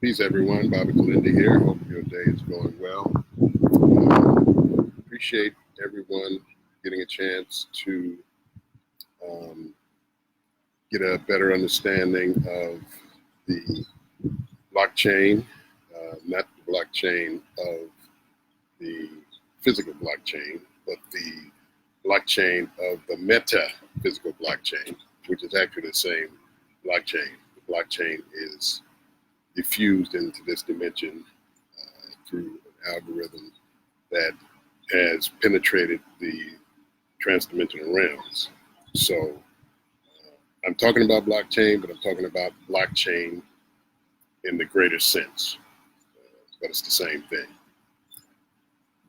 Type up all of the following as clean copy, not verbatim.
Peace, everyone. Bobby Kilindi here. Hope your day is going well. Appreciate everyone getting a chance to get a better understanding of the blockchain, not the blockchain of the physical blockchain, but the blockchain of the meta-physical blockchain, which is actually the same blockchain. The blockchain is diffused into this dimension through an algorithm that has penetrated the transdimensional realms. So I'm talking about blockchain, but I'm talking about blockchain in the greater sense, but it's the same thing.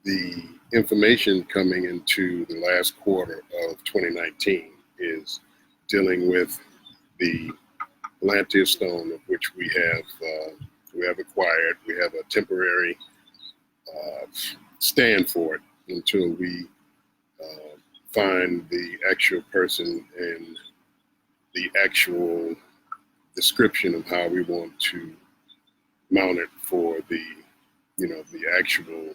The information coming into the last quarter of 2019 is dealing with the Atlantis stone, of which we have acquired. We have a temporary stand for it until we find the actual person and the actual description of how we want to mount it for the actual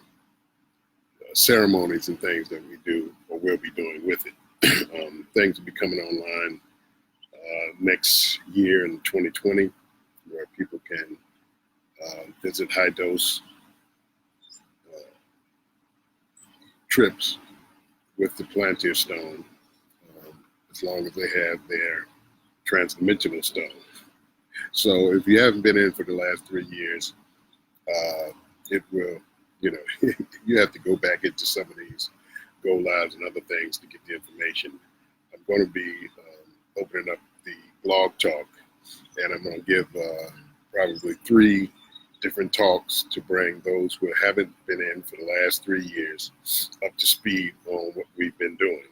ceremonies and things that we do or will be doing with it. Things will be coming online next year in 2020, where people can visit high dose trips with the Plantier stone, as long as they have their transdimensional stone. So if you haven't been in for the last 3 years, it will, you have to go back into some of these go lives and other things to get the information. I'm going to be opening up the blog talk, and I'm going to give probably 3 different talks to bring those who haven't been in for the last 3 years up to speed on what we've been doing.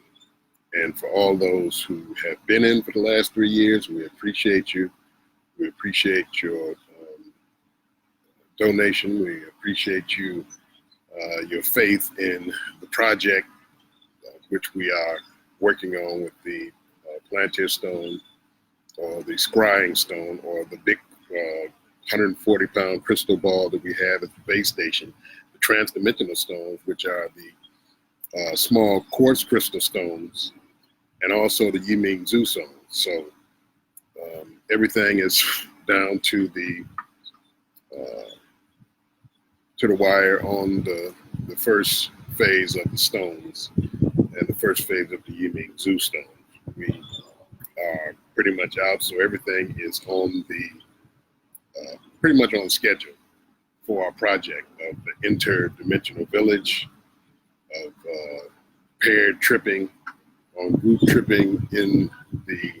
And for all those who have been in for the last 3 years, we appreciate you. We appreciate your donation. We appreciate you, your faith in the project, which we are working on with the Plantier stone, or the scrying stone, or the big 140-pound crystal ball that we have at the base station, the transdimensional stones, which are the small quartz crystal stones, and also the Yiming-Zu stones. So everything is down to the wire on the first phase of the stones and the first phase of the Yiming-Zu stones. We are pretty much out, so everything is on the pretty much on schedule for our project of the interdimensional village, of paired tripping, on group tripping in the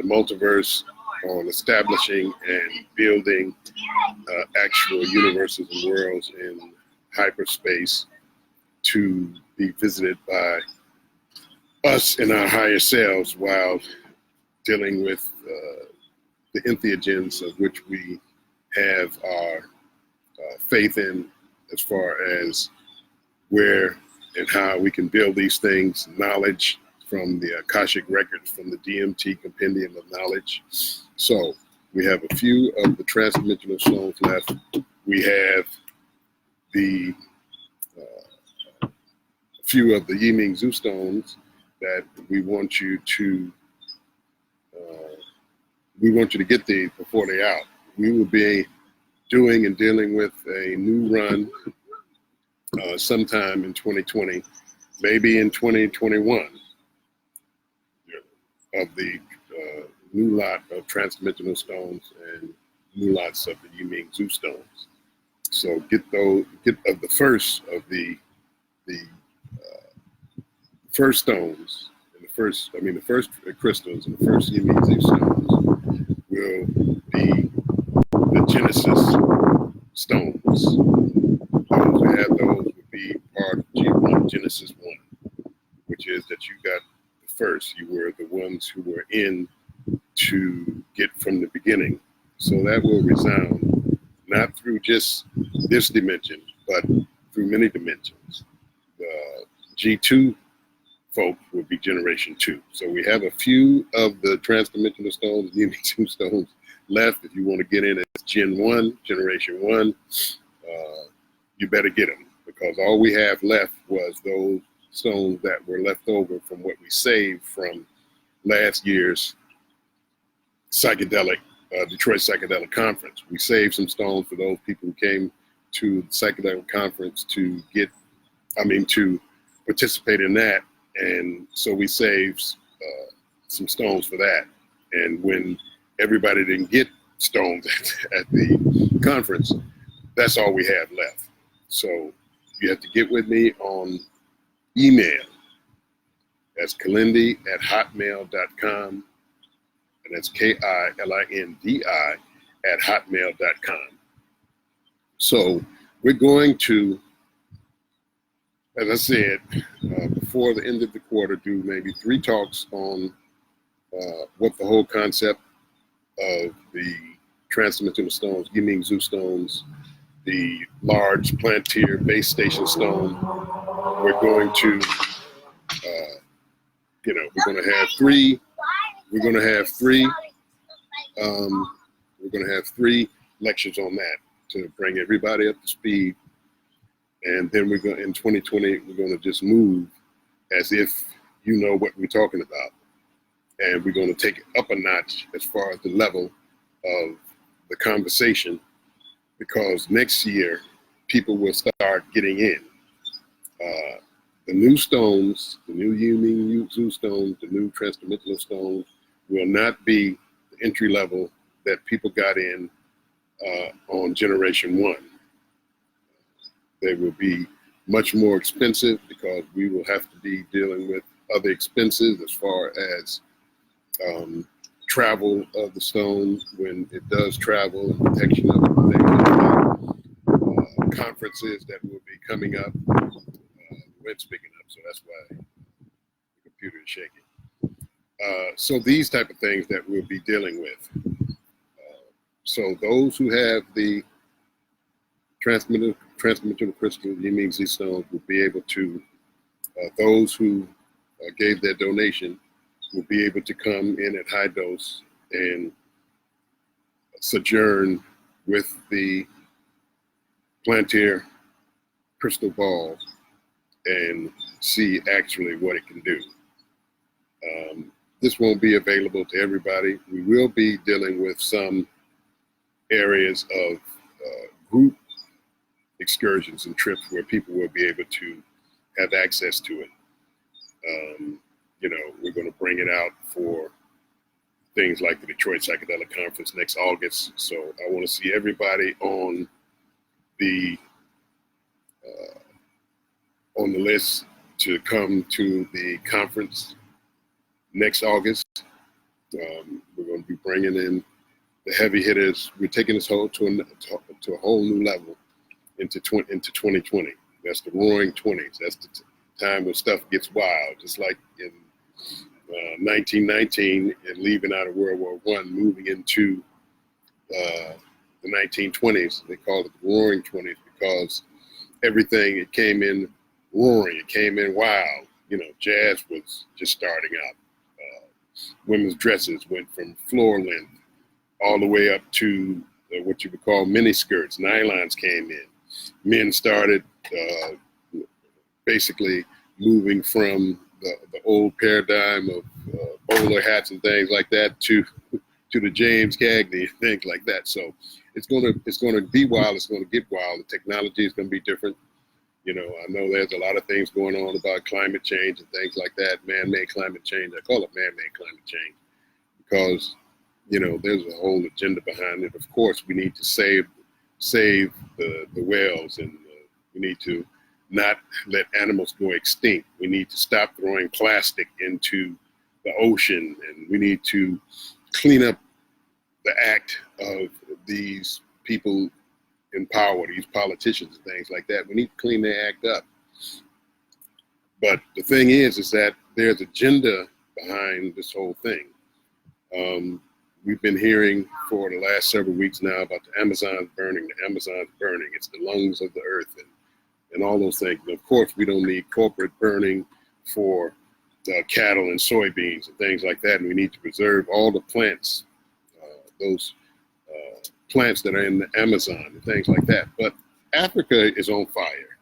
multiverse, on establishing and building actual universes and worlds in hyperspace to be visited by us and our higher selves, while dealing with the entheogens of which we have our faith in, as far as where and how we can build these things, knowledge from the Akashic records, from the DMT Compendium of Knowledge. So we have a few of the transdimensional stones left. We have the few of the Yiming-Zu stones that we want you to get these before they're out. We will be doing and dealing with a new run sometime in 2020, maybe in 2021, of the new lot of transdimensional stones and new lots of the Yiming-Zu stones. So get of the first of the first stones, and the first crystals and the first Yiming-Zu stones will be the Genesis stones. Those who have those would be part of G1, Genesis 1, which is that you got the first. You were the ones who were in to get from the beginning. So that will resound not through just this dimension, but through many dimensions. The G2 folk would be generation 2. So we have a few of the transdimensional stones, Yiming-Zu stones, left, if you want to get in as Generation 1, you better get them, because all we have left was those stones that were left over from what we saved from last year's Detroit Psychedelic Conference. We saved some stones for those people who came to the Psychedelic Conference to participate in that. And so we saved some stones for that. And when everybody didn't get stones at the conference, that's all we have left. So you have to get with me on email. That's kilindi@hotmail.com. And that's KILINDI@hotmail.com. So we're going to, as I said, before the end of the quarter, do maybe 3 talks on what the whole concept of the transdimensional stones, Yiming Zoo stones, the large Plantier base station stone. We're going to, we're going to have three. We're going to have 3. We're going to have 3 lectures on that to bring everybody up to speed. And then we're going in 2020. We're going to just move as if you know what we're talking about, and we're going to take it up a notch as far as the level of the conversation, because next year people will start getting in. The new stones, the new Yiming Zoo stones, the new transdimensional stones will not be the entry level that people got in on Generation 1. They will be much more expensive, because we will have to be dealing with other expenses as far as travel of the stone when it does travel, and protection of it, conferences that will be coming up. The wind's picking up, so that's why the computer is shaking. So these type of things that we'll be dealing with. So those who have the transdimensional crystal Yiming Z stones will be able to, those who gave their donation will be able to come in at high dose and sojourn with the Plantier crystal ball and see actually what it can do. This won't be available to everybody. We will be dealing with some areas of group excursions and trips where people will be able to have access to it. We're going to bring it out for things like the Detroit Psychedelic Conference next August. So I want to see everybody on the list to come to the conference next August. We're going to be bringing in the heavy hitters. We're taking this whole to a whole new level into 2020. That's the roaring 20s. That's the time when stuff gets wild, just like in 1919 and leaving out of World War I, moving into the 1920s. They called it the roaring 20s because everything, it came in roaring, it came in wild. Jazz was just starting up. Women's dresses went from floor length all the way up to what you would call mini skirts. Nylons came in. Men started basically moving from the old paradigm of bowler hats and things like that to the James Cagney and things like that. So it's gonna be wild. It's gonna get wild. The technology is gonna be different. I know there's a lot of things going on about climate change and things like that. Man-made climate change. I call it man-made climate change because there's a whole agenda behind it. Of course, we need to save the whales, and we need to not let animals go extinct. We need to stop throwing plastic into the ocean, and we need to clean up the act of these people in power, these politicians and things like that. We need to clean their act up. But the thing is that there's agenda behind this whole thing. We've been hearing for the last several weeks now about the Amazon's burning. The Amazon's burning. It's the lungs of the earth and all those things. And of course, we don't need corporate burning for cattle and soybeans and things like that. And we need to preserve all the plants, those plants that are in the Amazon and things like that. But Africa is on fire.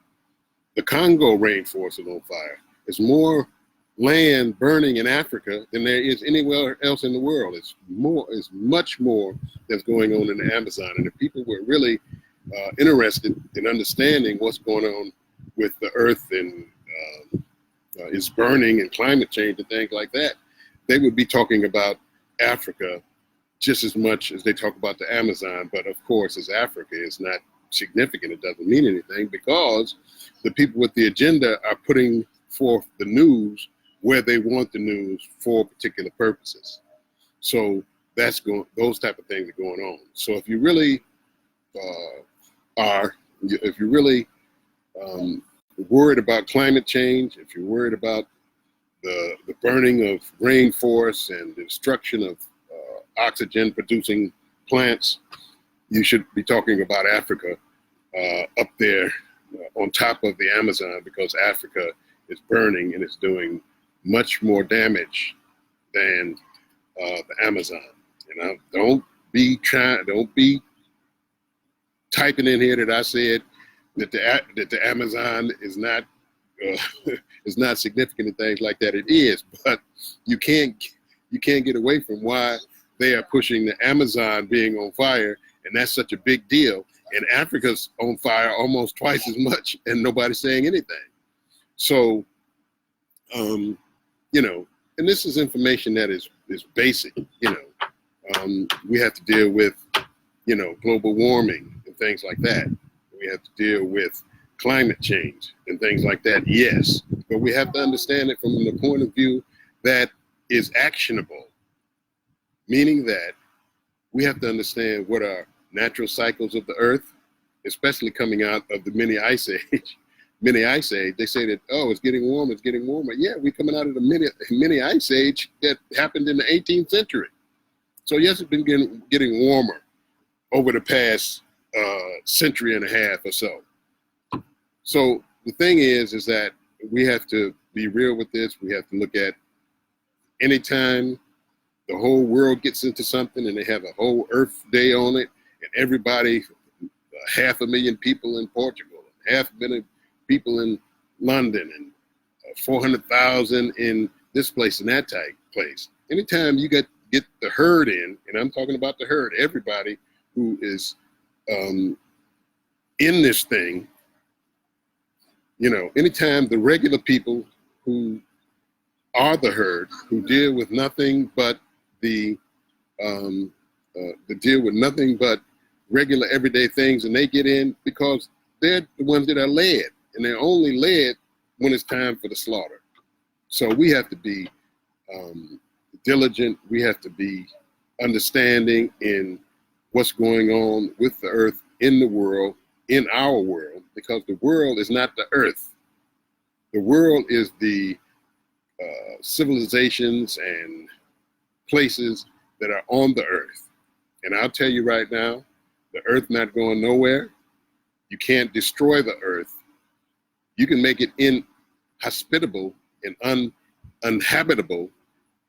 The Congo rainforest is on fire. There's more land burning in Africa than there is anywhere else in the world. It's much more that's going on in the Amazon. And if people were really interested in understanding what's going on with the earth and is burning and climate change and things like that, they would be talking about Africa just as much as they talk about the Amazon. But of course, as Africa is not significant, it doesn't mean anything, because the people with the agenda are putting forth the news where they want the news for particular purposes. So those type of things are going on. So if you really worried about climate change, if you're worried about the burning of rainforests and the destruction of oxygen producing plants, you should be talking about Africa up there on top of the Amazon, because Africa is burning and it's doing much more damage than the Amazon. And don't be typing in here that I said that the Amazon is not is not significant and things like that. It is, but you can't get away from why they are pushing the Amazon being on fire, and that's such a big deal. And Africa's on fire almost twice as much, and nobody's saying anything. So, and this is information that is basic. We have to deal with, global warming and things like that. We have to deal with climate change and things like that. Yes, but we have to understand it from the point of view that is actionable, meaning that we have to understand what are natural cycles of the earth, especially coming out of the mini ice age. Mini ice age, they say that, oh, it's getting warmer, it's getting warmer. Yeah, we're coming out of the mini ice age that happened in the 18th century. So yes, it's been getting warmer over the past century and a half or so. So the thing is that we have to be real with this. We have to look at anytime the whole world gets into something and they have a whole Earth Day on it, and everybody, 500,000 people in Portugal, 500,000 people in London, and 400,000 in this place and that type place. Anytime you get the herd in, and I'm talking about the herd, everybody who is in this thing, anytime the regular people who are the herd, who deal with nothing but deal with nothing but regular everyday things, and they get in because they're the ones that are led, and they're only led when it's time for the slaughter. So we have to be diligent. We have to be understanding in what's going on with the earth, in the world, in our world, because the world is not the earth. The world is the civilizations and places that are on the earth. And I'll tell you right now, the earth not going nowhere. You can't destroy the earth. You can make it inhospitable and uninhabitable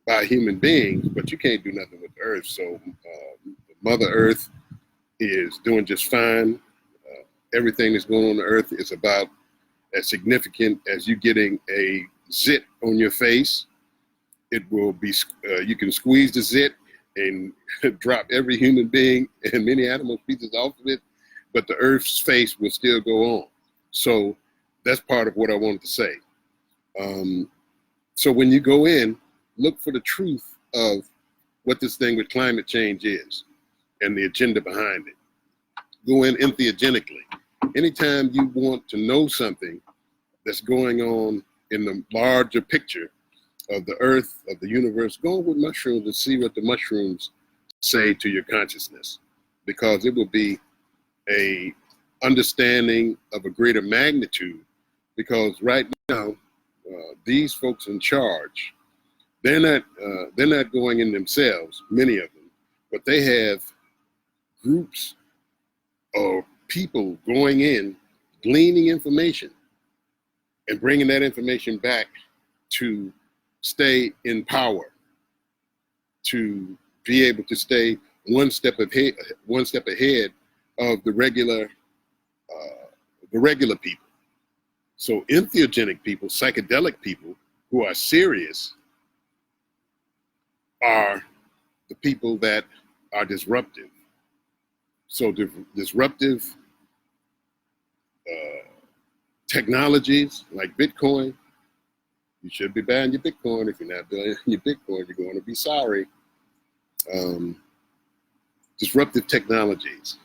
by human beings, but you can't do nothing with the earth. So Mother Earth is doing just fine. Everything that's going on the earth is about as significant as you getting a zit on your face. It will be, you can squeeze the zit and drop every human being and many animal species off of it, but the earth's face will still go on. So that's part of what I wanted to say. So when you go in, look for the truth of what this thing with climate change is and the agenda behind it. Go in entheogenically. Anytime you want to know something that's going on in the larger picture of the earth, of the universe, go with mushrooms and see what the mushrooms say to your consciousness, because it will be a understanding of a greater magnitude. Because right now, these folks in charge, they're not going in themselves, many of them, but they have groups of people going in, gleaning information and bringing that information back to stay in power, to be able to stay one step ahead of the regular people. So entheogenic people, psychedelic people who are serious are the people that are disruptive. So disruptive technologies like Bitcoin, you should be buying your Bitcoin. If you're not buying your Bitcoin, you're going to be sorry. Disruptive technologies,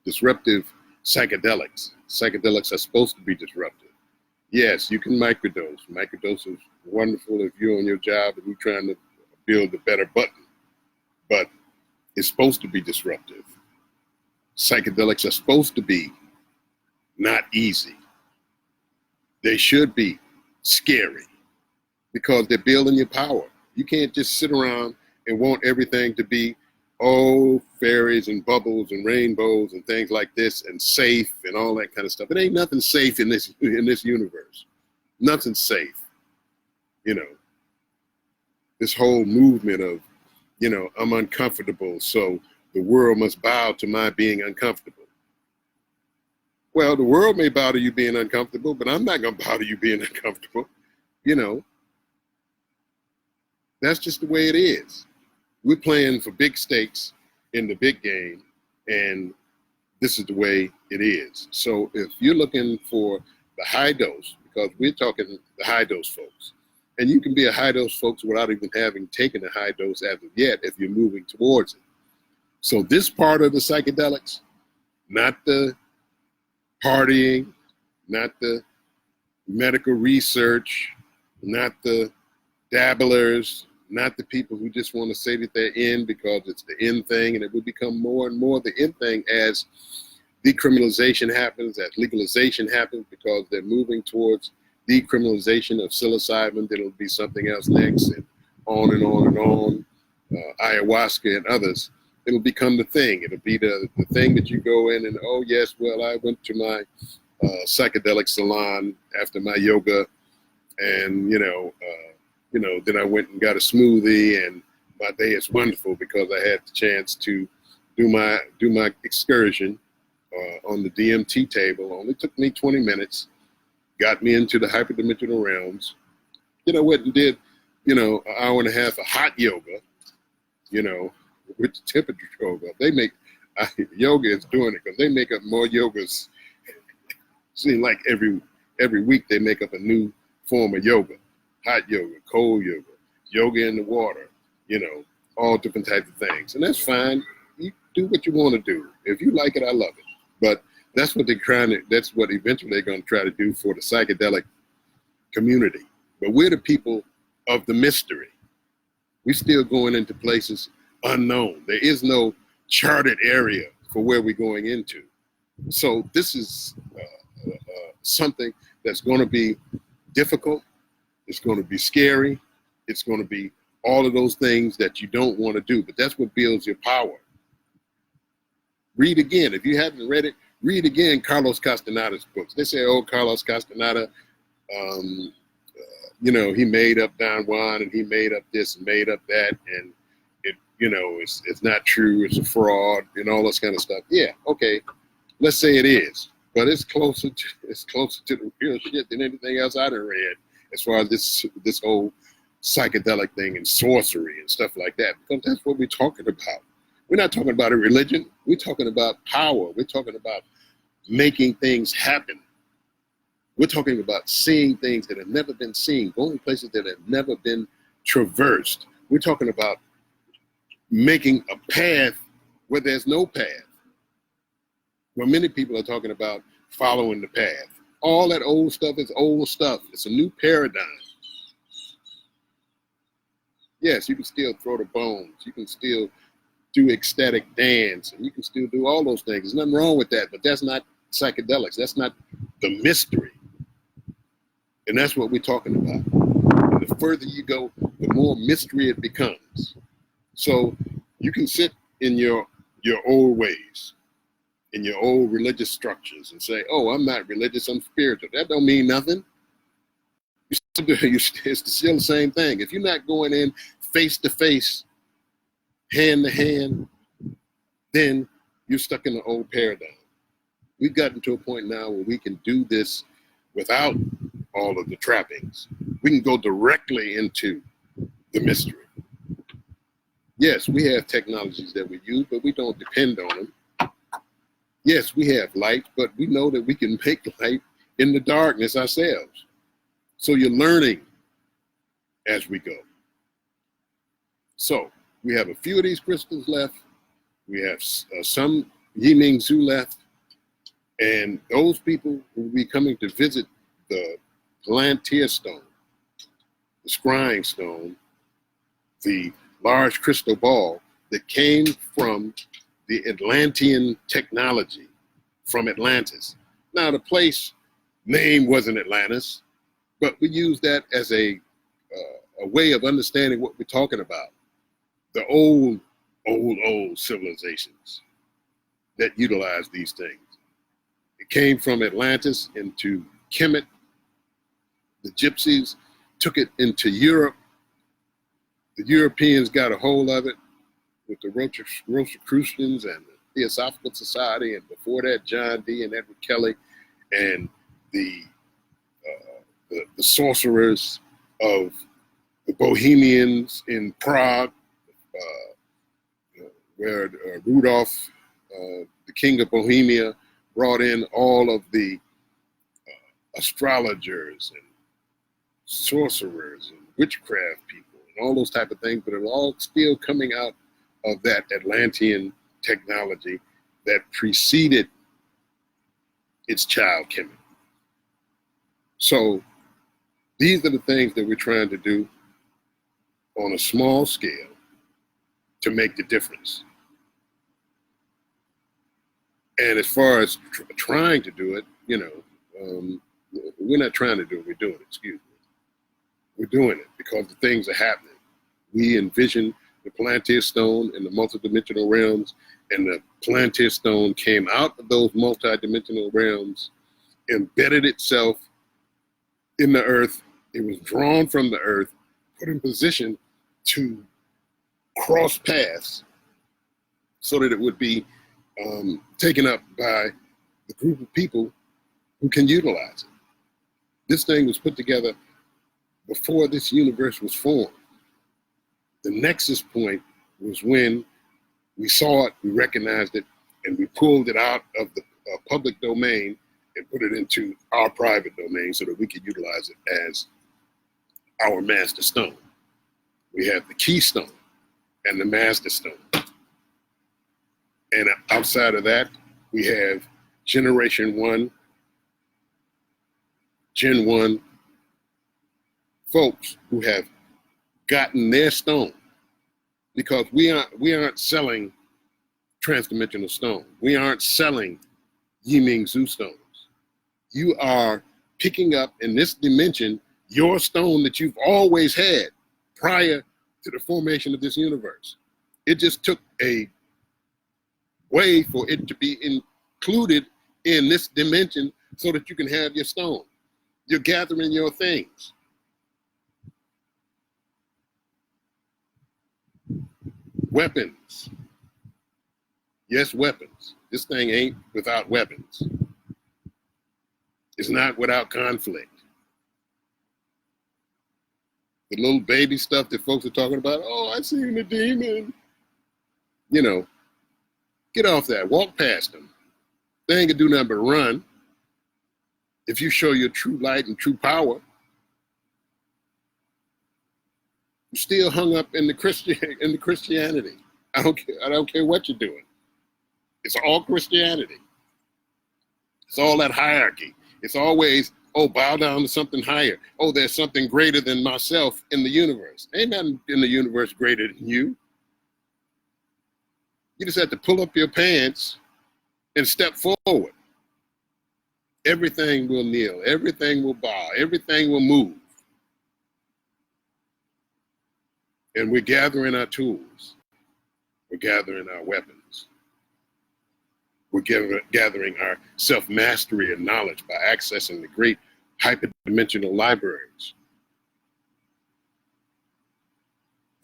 disruptive psychedelics. Psychedelics are supposed to be disruptive. Yes, you can microdose. Microdose is wonderful if you're on your job and you're trying to build a better button, but it's supposed to be disruptive. Psychedelics are supposed to be not easy. They should be scary because they're building your power. You can't just sit around and want everything to be, oh, fairies and bubbles and rainbows and things like this and safe and all that kind of stuff. It ain't nothing safe in this universe. Nothing safe. You know, this whole movement of, you know, I'm uncomfortable, so the world must bow to my being uncomfortable. Well, the world may bow to you being uncomfortable, but I'm not going to bow to you being uncomfortable. You know, that's just the way it is. We're playing for big stakes in the big game, and this is the way it is. So if you're looking for the high dose, because we're talking the high dose folks, and you can be a high dose folks without even having taken a high dose as of yet if you're moving towards it. So this part of the psychedelics, not the partying, not the medical research, not the dabblers, not the people who just want to say that they're in because it's the in thing, and it will become more and more the in thing as decriminalization happens, as legalization happens, because they're moving towards decriminalization of psilocybin. Then it'll be something else next, and on and on and on. Ayahuasca and others. It'll become the thing. It'll be the thing that you go in and, oh yes, well, I went to my psychedelic salon after my yoga, and then I went and got a smoothie, and my day is wonderful because I had the chance to do my excursion on the DMT table. It only took me 20 minutes, got me into the hyperdimensional realms. I went and did, an hour and a half of hot yoga, with the temperature yoga. Yoga is doing it because they make up more yogas. Seems like every week they make up a new form of yoga. Hot yoga, cold yoga, yoga in the water, all different types of things. And that's fine. You do what you want to do. If you like it, I love it. But that's what that's what eventually they're going to try to do for the psychedelic community. But we're the people of the mystery. We're still going into places unknown. There is no charted area for where we're going into. So this is something that's going to be difficult. It's going to be scary. It's going to be all of those things that you don't want to do, but that's what builds your power. Read again. If you haven't read it, read again Carlos Castaneda's books. They say, oh, Carlos Castaneda, he made up Don Juan and he made up this and made up that, and it's not true, it's a fraud and all this kind of stuff. Yeah, okay, let's say it is, but it's closer to the real shit than anything else I've read as far as this whole psychedelic thing and sorcery and stuff like that, because that's what we're talking about. We're not talking about a religion. We're talking about power. We're talking about making things happen. We're talking about seeing things that have never been seen, going places that have never been traversed. We're talking about making a path where there's no path. Where many people are talking about following the path. All that old stuff is old stuff. It's a new paradigm. Yes, you can still throw the bones. You can still do ecstatic dance, and you can still do all those things. There's nothing wrong with that, but that's not psychedelics. That's not the mystery. And that's what we're talking about. And the further you go, the more mystery it becomes. So you can sit in your old ways, in your old religious structures and say, oh, I'm not religious, I'm spiritual. That don't mean nothing. It's still the same thing. If you're not going in face to face, hand to hand, then you're stuck in the old paradigm. We've gotten to a point now where we can do this without all of the trappings. We can go directly into the mystery. Yes, we have technologies that we use, but we don't depend on them. Yes, we have light, but we know that we can make light in the darkness ourselves. So you're learning as we go. So we have a few of these crystals left. We have some Yiming Zhu left. And those people who will be coming to visit the Palantir stone, the scrying stone, the large crystal ball that came from the Atlantean technology from Atlantis. Now, the place name wasn't Atlantis, but we use that as a way of understanding what we're talking about. The old civilizations that utilize these things. It came from Atlantis into Kemet. The Gypsies took it into Europe. The Europeans got a hold of it with the Rosicrucians and the Theosophical Society, and before that, John Dee and Edward Kelly, and the sorcerers of the Bohemians in Prague, where Rudolph, the king of Bohemia, brought in all of the astrologers and sorcerers and witchcraft people and all those type of things, but it's all still coming out of that Atlantean technology that preceded its child Kemet. So these are the things that we're trying to do on a small scale to make the difference. And as far as trying to do it, we're not trying to do it, we're doing it, excuse me. We're doing it because the things are happening. We envision the Palantir stone in the multidimensional realms, and the Palantir stone came out of those multidimensional realms, embedded itself in the earth. It was drawn from the earth, put in position to cross paths so that it would be taken up by the group of people who can utilize it. This thing was put together before this universe was formed. The nexus point was when we saw it, we recognized it, and we pulled it out of the public domain and put it into our private domain so that we could utilize it as our master stone. We have the keystone and the master stone. And outside of that, we have Generation 1, Gen 1 folks who have gotten their stone, because we aren't selling transdimensional stone. We aren't selling Yiming Zhu stones. You are picking up in this dimension your stone that you've always had prior to the formation of this universe. It just took a way for it to be included in this dimension so that you can have your stone. You're gathering your things. Weapons. Yes, weapons. This thing ain't without weapons. It's not without conflict. The little baby stuff that folks are talking about, oh, I seen a demon. Get off that. Walk past them. They ain't gonna do nothing but run. If you show your true light and true power, you're still hung up in the Christianity. I don't care what you're doing. It's all Christianity. It's all that hierarchy. It's always, oh, bow down to something higher. Oh, there's something greater than myself in the universe. Ain't nothing in the universe greater than you. You just have to pull up your pants and step forward. Everything will kneel. Everything will bow. Everything will move. And we're gathering our tools. We're gathering our weapons. We're gathering our self-mastery and knowledge by accessing the great hyperdimensional libraries.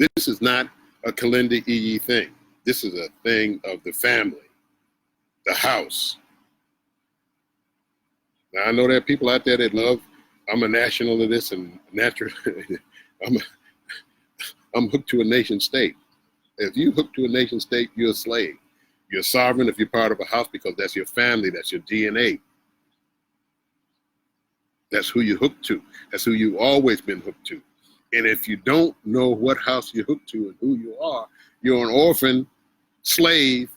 This is not a Kilindi Iyi thing. This is a thing of the family, the house. Now, I know there are people out there that love, I'm a national of this and natural. I'm hooked to a nation state. If you hook to a nation state, you're a slave. You're sovereign if you're part of a house because that's your family, that's your DNA. That's who you're hooked to. That's who you've always been hooked to. And if you don't know what house you're hooked to and who you are, you're an orphan, slave,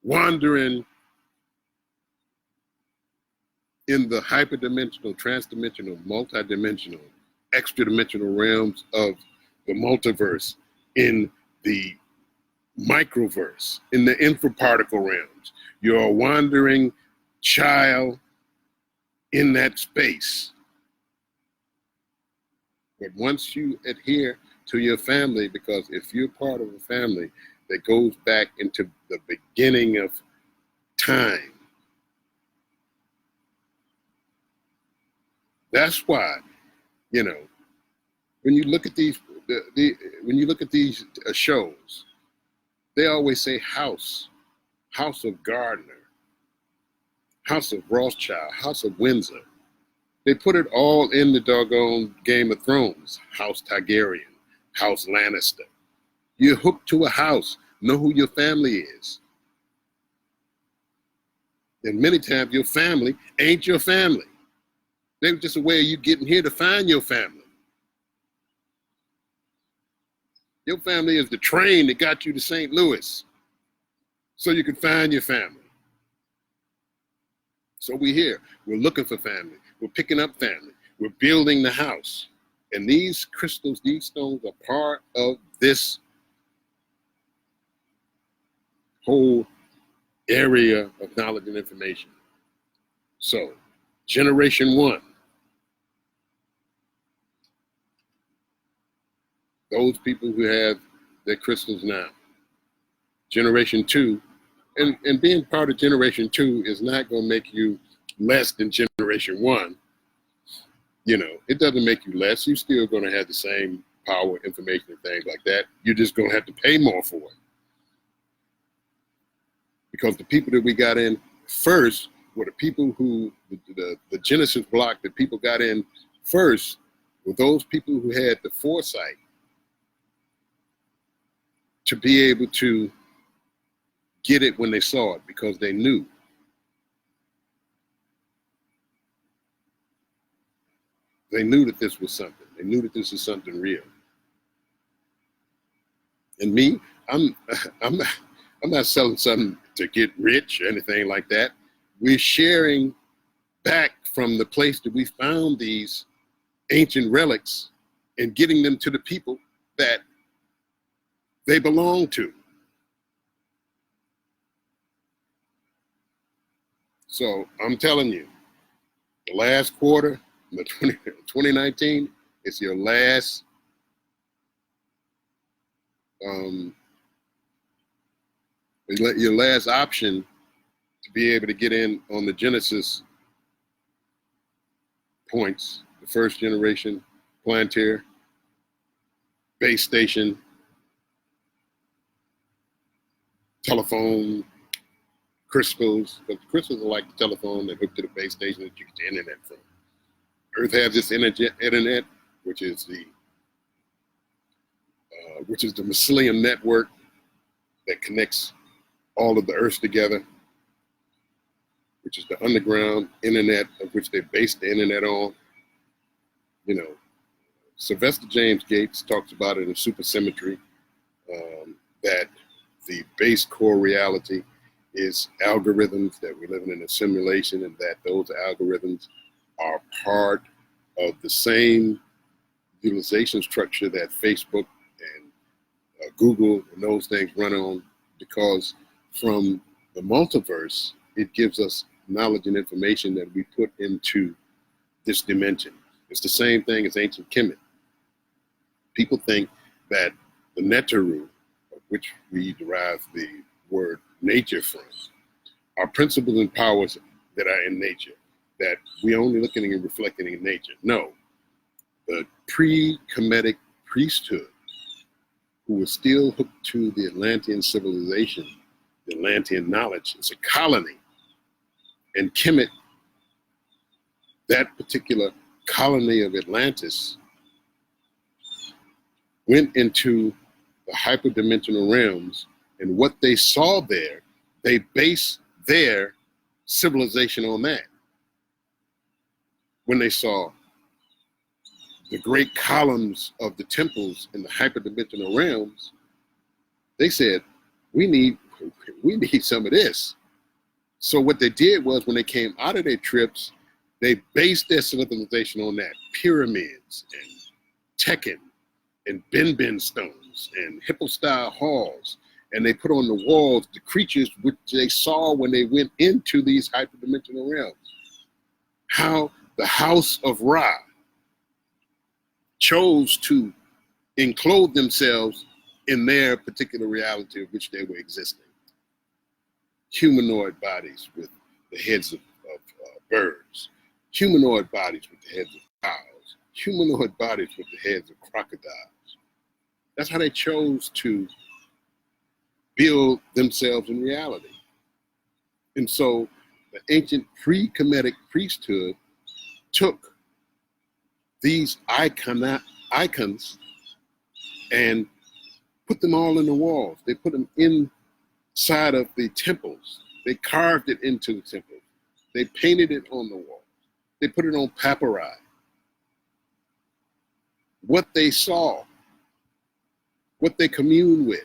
wandering in the hyperdimensional, transdimensional, multidimensional, extra-dimensional realms of the multiverse, in the microverse, in the infraparticle realms. You're a wandering child in that space. But once you adhere to your family, because if you're part of a family that goes back into the beginning of time, that's why, you know, when you look at these, when you look at these shows, they always say house of Gardner, House of Rothschild, House of Windsor. They put it all in the doggone Game of Thrones. House Targaryen, House Lannister. You're hooked to a house. Know who your family is. And many times your family ain't your family. They're just a way of you getting here to find your family. Your family is the train that got you to St. Louis so you can find your family. So we're here. We're looking for family. We're picking up family. We're building the house. And these crystals, these stones are part of this whole area of knowledge and information. So, generation 1. Those people who have their crystals now. Generation 2, and being part of generation 2 is not going to make you less than generation 1. You know, it doesn't make you less. You're still going to have the same power, information, and things like that. You're just going to have to pay more for it. Because the people that we got in first were the people who, the Genesis block that people got in first were those people who had the foresight to be able to get it when they saw it, because they knew. They knew that this was something. They knew that this is something real. And me, I'm not selling something to get rich or anything like that. We're sharing back from the place that we found these ancient relics and getting them to the people that they belong to. So I'm telling you, the last quarter, the 2019, it's your last your last option to be able to get in on the Genesis points, the first generation Plantier, base station, telephone, crystals, but the crystals are like the telephone that hook to the base station that you get the internet from. Earth has this internet, which is the mycelium network that connects all of the Earth together, which is the underground internet of which they based the internet on. You know, Sylvester James Gates talks about it in Supersymmetry, that the base core reality is algorithms, that we're living in a simulation, and that those algorithms are part of the same utilization structure that Facebook and Google and those things run on, because from the multiverse, it gives us knowledge and information that we put into this dimension. It's the same thing as ancient Kemet. People think that the Neteru, of which we derive the word nature from, are principles and powers that are in nature, that we only looking and reflecting in nature. No, the pre-Kemetic priesthood who was still hooked to the Atlantean civilization, the Atlantean knowledge. It's a colony. And Kemet, that particular colony of Atlantis, went into the hyperdimensional realms, and what they saw there, they based their civilization on that. When they saw the great columns of the temples in the hyperdimensional realms, they said, we need some of this. So what they did was, when they came out of their trips, they based their civilization on that. Pyramids and Tekken and Ben stones and hippo-style halls. And they put on the walls the creatures which they saw when they went into these hyperdimensional realms. How the House of Ra chose to enclose themselves in their particular reality of which they were existing. Humanoid bodies with the heads of birds, humanoid bodies with the heads of cows, humanoid bodies with the heads of crocodiles. That's how they chose to build themselves in reality. And so the ancient pre-Kemetic priesthood took these icons and put them all in the walls. They put them inside of the temples. They carved it into the temples. They painted it on the walls. They put it on papyri. What they saw, what they communed with,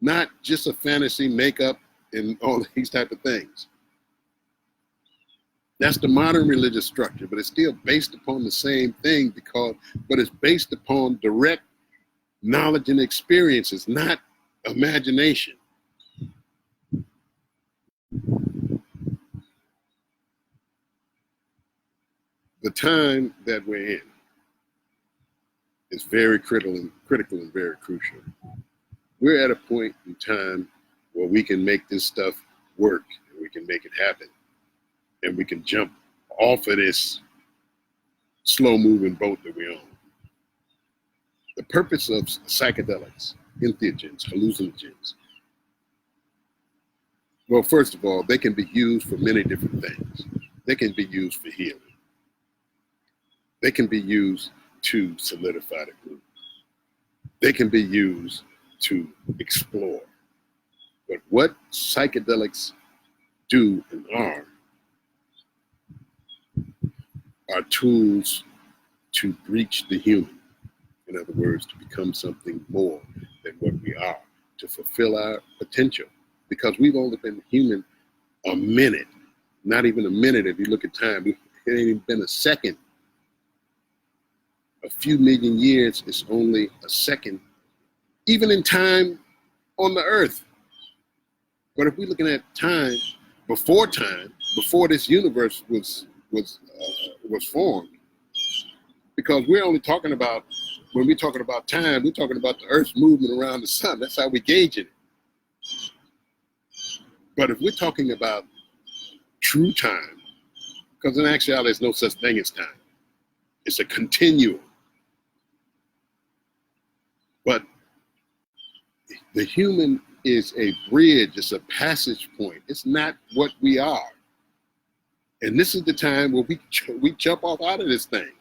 not just a fantasy makeup and all these type of things. That's the modern religious structure, but it's still based upon the same thing but it's based upon direct knowledge and experiences, not imagination. The time that we're in is very critical and very crucial. We're at a point in time where we can make this stuff work, and we can make it happen, and we can jump off of this slow-moving boat that we're on. The purpose of psychedelics, entheogens, hallucinogens, well, first of all, they can be used for many different things. They can be used for healing. They can be used to solidify the group. They can be used to explore. But what psychedelics do and are tools to breach the human. In other words, to become something more than what we are, to fulfill our potential. Because we've only been human a minute, not even a minute if you look at time. It ain't even been a second. A few million years is only a second, even in time on the earth. But if we're looking at time, before this universe was formed, because we're only talking about, when we're talking about time, we're talking about the earth's movement around the sun. That's how we gauge it. But if we're talking about true time, because in actuality, there's no such thing as time. It's a continuum. But the human is a bridge, it's a passage point. It's not what we are. And this is the time where we jump off out of this thing.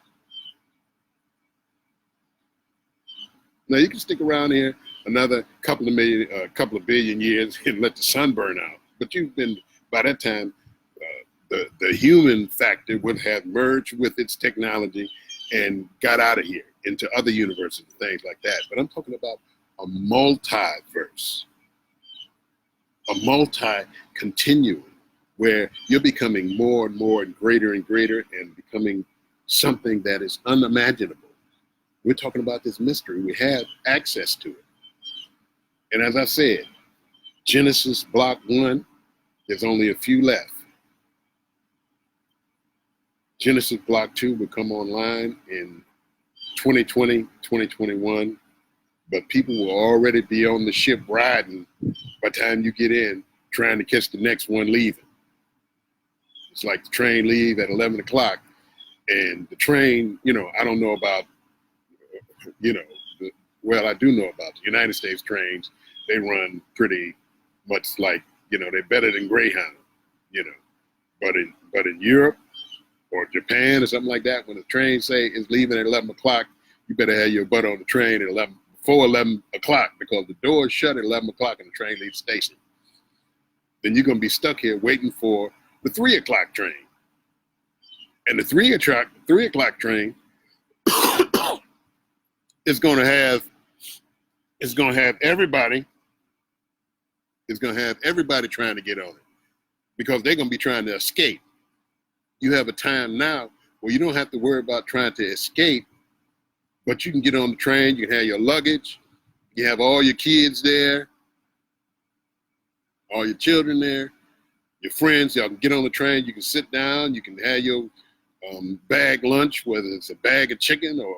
Now you can stick around here another couple of billion years and let the sun burn out. But by that time, the human factor would have merged with its technology and got out of here into other universes and things like that. But I'm talking about a multiverse, a multi-continuum, where you're becoming more and more and greater and becoming something that is unimaginable. We're talking about this mystery. We have access to it. And as I said, Genesis Block 1, there's only a few left. Genesis Block 2 will come online in 2020, 2021, but people will already be on the ship riding by the time you get in, trying to catch the next one leaving. It's like the train leave at 11 o'clock, and the train, I don't know about, well, I do know about the United States trains. They run pretty much like, they're better than Greyhound, you know. But in Europe or Japan or something like that, when the train say is leaving at 11 o'clock, you better have your butt on the train at before 11 o'clock, because the doors shut at 11 o'clock and the train leaves the station. Then you're going to be stuck here waiting for the 3 o'clock train. And the 3 o'clock train is going to have everybody trying to get on it, because they're going to be trying to escape. You have a time now where you don't have to worry about trying to escape, but you can get on the train, you can have your luggage, you have all your kids there, all your children there, your friends, y'all can get on the train, you can sit down, you can have your bag lunch, whether it's a bag of chicken or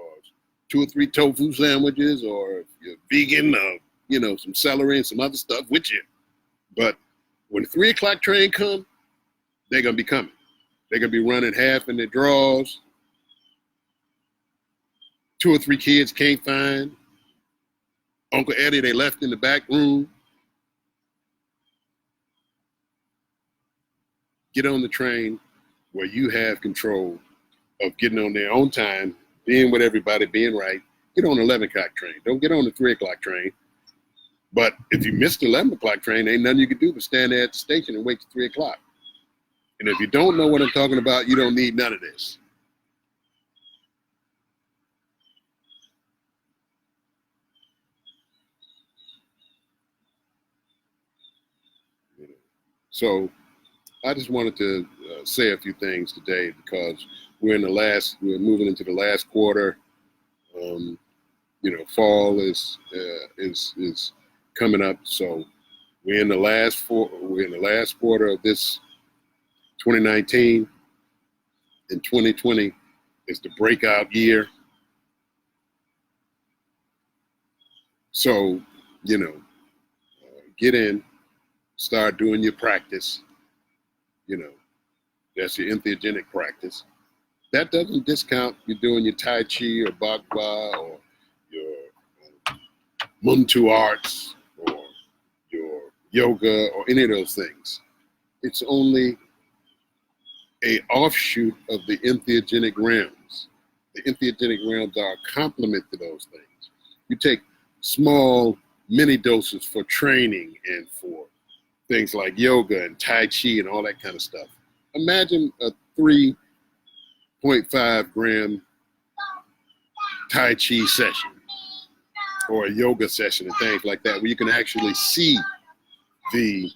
2 or 3 tofu sandwiches, or if you're vegan, some celery and some other stuff with you. But when the 3 o'clock train comes, they're going to be coming. They're going to be running half in their drawers. 2 or 3 kids can't find Uncle Eddie, they left in the back room. Get on the train where you have control of getting on there on time, being with everybody, being right. Get on the 11 o'clock train. Don't get on the 3 o'clock train. But if you missed the 11 o'clock train, ain't nothing you can do but stand there at the station and wait till 3 o'clock. And if you don't know what I'm talking about, you don't need none of this. So I just wanted to say a few things today, because we're moving into the last quarter. Fall is coming up, so we're in the last quarter of this 2019, and 2020 is the breakout year. So, get in, start doing your practice. That's your entheogenic practice. That doesn't discount you doing your Tai Chi or Bagua or your Muntu arts or your yoga or any of those things. It's only a offshoot of the entheogenic realms. The entheogenic realms are a complement to those things. You take small mini doses for training and for things like yoga and Tai Chi and all that kind of stuff. Imagine a 3.5 gram Tai Chi session or a yoga session and things like that, where you can actually see the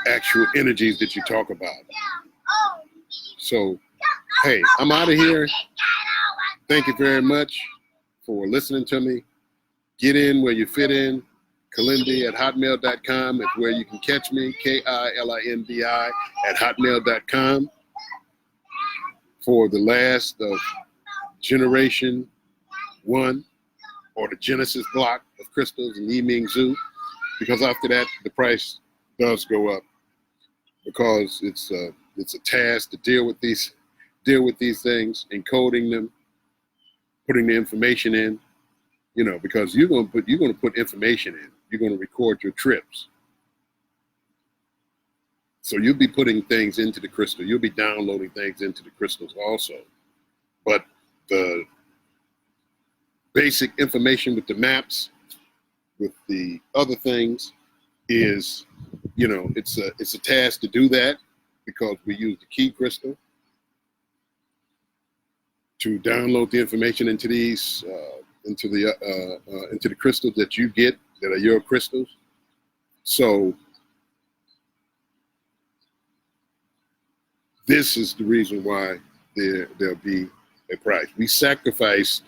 actual energies that you talk about. So, hey, I'm out of here. Thank you very much for listening to me. Get in where you fit in. Kilindi@hotmail.com is where you can catch me. KILINDI@hotmail.com for the last of Generation 1 or the Genesis block of crystals in Yiming Zoo, because after that the price does go up, because it's a task to deal with these things, encoding them, putting the information in, because you're going to put information in. You're going to record your trips. So you'll be putting things into the crystal. You'll be downloading things into the crystals also. But the basic information with the maps, with the other things, is, it's a task to do that, because we use the key crystal to download the information into these into the crystals that you get, that are your crystals. So this is the reason why there'll be a price. We sacrificed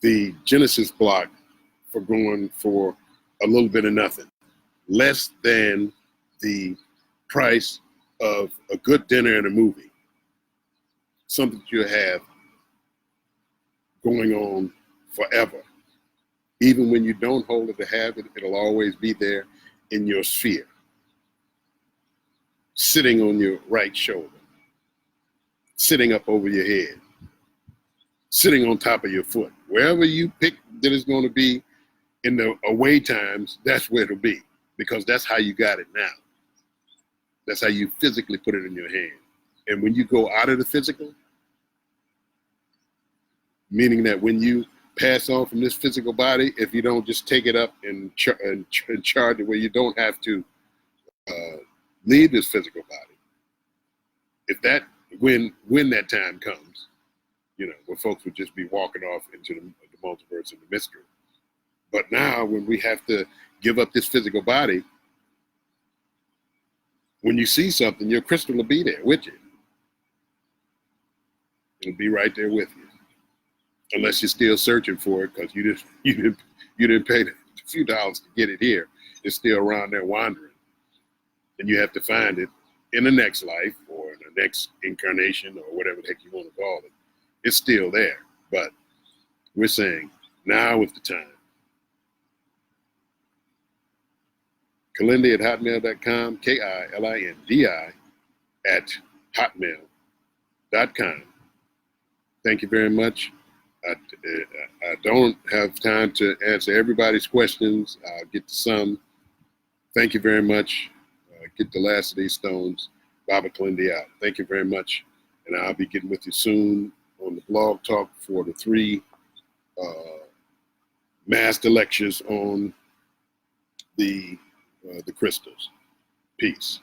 the Genesis block for going for a little bit of nothing, less than the price of a good dinner and a movie. Something that you have going on forever. Even when you don't hold it to have it, it'll always be there in your sphere, sitting on your right shoulder, sitting up over your head, sitting on top of your foot. Wherever you pick that it's going to be in the away times, that's where it'll be, because that's how you got it now. That's how you physically put it in your hand. And when you go out of the physical, meaning that when you pass on from this physical body, if you don't just take it up and charge it where you don't have to leave this physical body, if that, when that time comes, you know, where folks would just be walking off into the multiverse and the mystery. But now when we have to give up this physical body, when you see something, your crystal will be there with you. It'll be right there with you, unless you're still searching for it because you didn't pay a few dollars to get it here. It's still around there wandering, and you have to find it in the next life or in the next incarnation or whatever the heck you want to call it. It's still there, but we're saying now is the time. Kilindi at hotmail.com, Kilindi at hotmail.com. Thank you very much. I don't have time to answer everybody's questions. I'll get to some. Thank you very much. Get the last of these stones. Baba Kilindi out. Thank you very much. And I'll be getting with you soon on the blog talk for the 3 master lectures on the crystals. Peace.